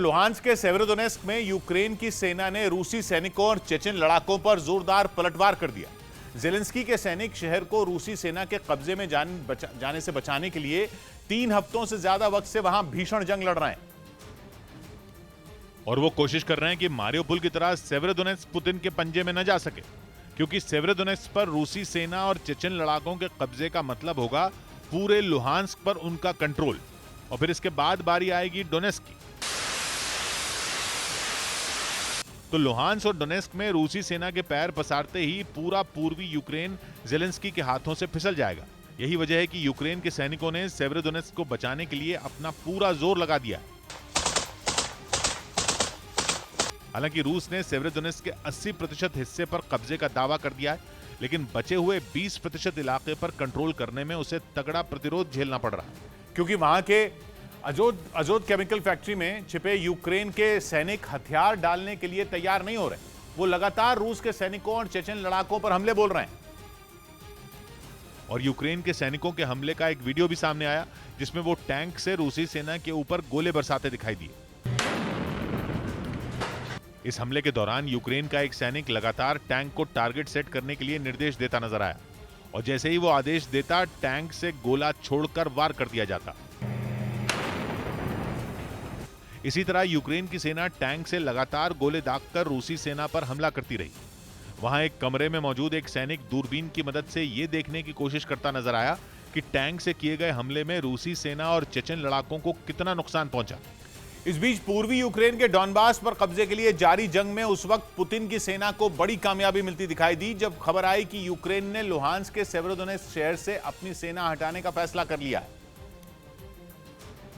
Luhansk के सेवेरोडोनेस्क में Ukraine की सेना ने रूसी सैनिकों और चेचन लड़ाकों पर जोरदार पलटवार कर दिया। जेलेंस्की के सैनिक शहर को रूसी सेना के कब्जे में जाने से बचाने के लिए 3 हफ्तों से ज्यादा वक्त से वहां भीषण जंग लड़ रहे हैं और वो कोशिश कर रहे हैं कि मारियोपोल की तरह सेवेरोडोनेस्क पुतिन के पंजे में न जा सके, क्योंकि सेवेरोडोनेस्क पर रूसी सेना और चेचन लड़ाकों के कब्जे का मतलब होगा पूरे लुहांस्क पर उनका कंट्रोल, और फिर इसके बाद बारी आएगी डोनेस्क की। तो लुहांस्क और डोनेस्क में रूसी सेना के पैर पसारते ही पूरा पूर्वी यूक्रेन जेलेंस्की के हाथों से फिसल जाएगा। यही वजह है कि यूक्रेन के सैनिकों ने सेवेरोडोनेस्क को बचाने के लिए अपना पूरा जोर लगा दिया है। हालांकि रूस ने सेवेरोडोनेस्क के 80% हिस्से पर कब्जे का दावा कर दिया है, लेकिन बचे हुए 20% इलाके पर कंट्रोल करने में उसे तगड़ा प्रतिरोध झेलना पड़ रहा है, क्योंकि वहां के अजोद केमिकल फैक्ट्री में छिपे यूक्रेन के सैनिक हथियार डालने के लिए तैयार नहीं हो रहे। वो लगातार रूस के सैनिकों और चेचन लड़ाकों पर हमले बोल रहे हैं। और यूक्रेन के सैनिकों के हमले का एक वीडियो भी सामने आया, जिसमें वो टैंक से रूसी सेना के ऊपर गोले बरसाते दिखाई दिए। इस हमले के दौरान यूक्रेन का एक सैनिक लगातार टैंक को टारगेट सेट करने के लिए निर्देश देता नजर आया, और जैसे ही वो आदेश देता, टैंक से गोला छोड़कर वार कर दिया जाता। इसी तरह यूक्रेन की सेना टैंक से लगातार गोले दागकर रूसी सेना पर हमला करती रही। वहां एक कमरे में मौजूद एक सैनिक दूरबीन की मदद से यह देखने की कोशिश करता नजर आया कि टैंक से किए गए हमले में रूसी सेना और चेचन लड़ाकों को कितना नुकसान पहुंचा। इस बीच पूर्वी यूक्रेन के डॉनबास पर कब्जे के लिए जारी जंग में उस वक्त पुतिन की सेना को बड़ी कामयाबी मिलती दिखाई दी, जब खबर आई कि यूक्रेन ने लुहांस्क के सेवेरोडोनेस्क शहर से अपनी सेना हटाने का फैसला कर लिया है,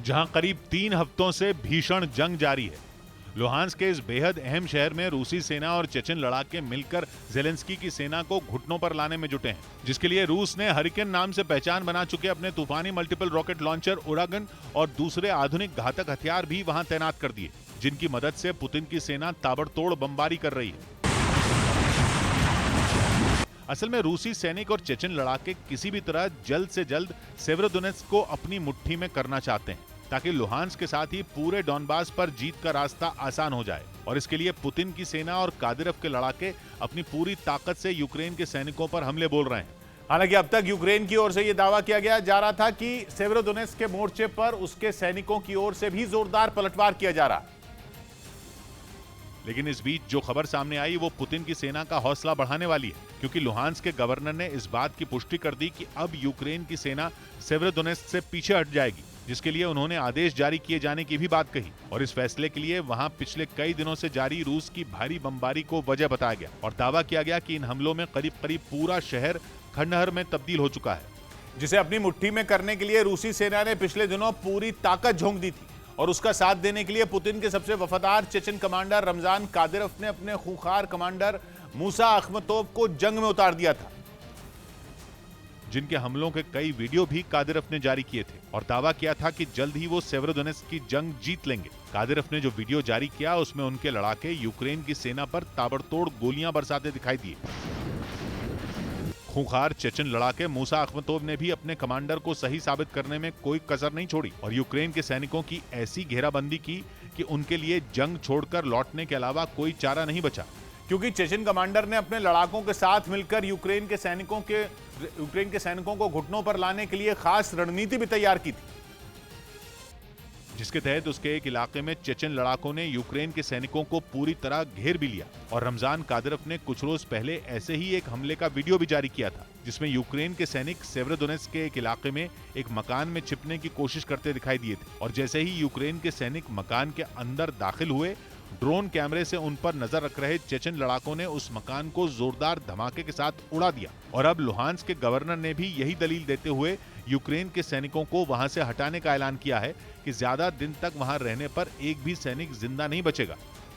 जहां करीब 3 हफ्तों से भीषण जंग जारी है। लुहांस्क के इस बेहद अहम शहर में रूसी सेना और चेचन लड़ाके मिलकर जेलेंस्की की सेना को घुटनों पर लाने में जुटे हैं, जिसके लिए रूस ने हरिकेन नाम से पहचान बना चुके अपने तूफानी मल्टीपल रॉकेट लॉन्चर उरागन और दूसरे आधुनिक घातक हथियार भी वहां तैनात कर दिए, जिनकी मदद से पुतिन की सेना ताबड़तोड़ बमबारी कर रही है। असल में रूसी सैनिक और चेचन लड़ाके किसी भी तरह जल्द से जल्द सेवेरोडोनेस्क को अपनी मुट्ठी में करना चाहते हैं, ताकि लुहांस्क के साथ ही पूरे डॉनबास पर जीत का रास्ता आसान हो जाए। और इसके लिए पुतिन की सेना और कादिरोव के लड़ाके अपनी पूरी ताकत से यूक्रेन के सैनिकों पर हमले बोल रहे हैं। हालांकि अब तक यूक्रेन की ओर से यह दावा किया जा रहा था कि सेवेरोडोनेस्क के मोर्चे पर उसके सैनिकों की ओर से भी जोरदार पलटवार किया जा रहा। लेकिन इस बीच जो खबर सामने आई वो पुतिन की सेना का हौसला बढ़ाने वाली है, क्योंकि लुहांस्क के गवर्नर ने इस बात की पुष्टि कर दी कि अब यूक्रेन की सेना सेवेरोडोनेस्क से पीछे हट जाएगी, जिसके लिए उन्होंने आदेश जारी किए जाने की भी बात कही। और इस फैसले के लिए वहां पिछले कई दिनों से जारी रूस की भारी बमबारी को वजह बताया गया और दावा किया गया कि इन हमलों में करीब करीब पूरा शहर खंडहर में तब्दील हो चुका है, जिसे अपनी मुट्ठी में करने के लिए रूसी सेना ने पिछले दिनों पूरी ताकत झोंक दी थी। और उसका साथ देने के लिए पुतिन के सबसे वफादार चेचन कमांडर रमजान कादिरोव ने अपने खूंखार कमांडर मूसा अखमतोव को जंग में उतार दिया था, जिनके हमलों के कई वीडियो भी कादिरोव ने जारी किए थे और दावा किया था कि जल्द ही वो सेवेरोडोनेस्क की जंग जीत लेंगे। कादिरोव ने जो वीडियो जारी किया उसमें उनके लड़ाके यूक्रेन की सेना पर ताबड़तोड़ गोलियां बरसाते दिखाई दिए। खूंखार चेचन लड़ाके मूसा अखमतोव ने भी अपने कमांडर को सही साबित करने में कोई कसर नहीं छोड़ी और यूक्रेन के सैनिकों की ऐसी घेराबंदी की कि उनके लिए जंग छोड़कर लौटने के अलावा कोई चारा नहीं बचा, क्योंकि चेचन कमांडर ने अपने लड़ाकों के साथ मिलकर यूक्रेन के सैनिकों को घुटनों पर लाने के लिए खास रणनीति भी तैयार की थी, जिसके तहत उसके एक इलाके में चेचन लड़ाकों ने यूक्रेन के सैनिकों को पूरी तरह घेर भी लिया। और रमजान कादिरोव ने कुछ रोज पहले ऐसे ही एक हमले का वीडियो भी जारी किया था, जिसमें यूक्रेन के सैनिक सेवेरोडोनेस्क के एक इलाके में एक मकान में छिपने की कोशिश करते दिखाई दिए थे। और जैसे ही यूक्रेन के सैनिक मकान के अंदर दाखिल हुए, ड्रोन कैमरे से उन पर नजर रख रहे चेचन लड़ाकों ने उस मकान को जोरदार धमाके के साथ उड़ा दिया। और अब लुहांस्क के गवर्नर ने भी यही दलील देते हुए यूक्रेन के सैनिकों को वहां से हटाने का ऐलान किया है कि ज्यादा दिन तक वहां रहने पर एक भी सैनिक जिंदा नहीं बचेगा।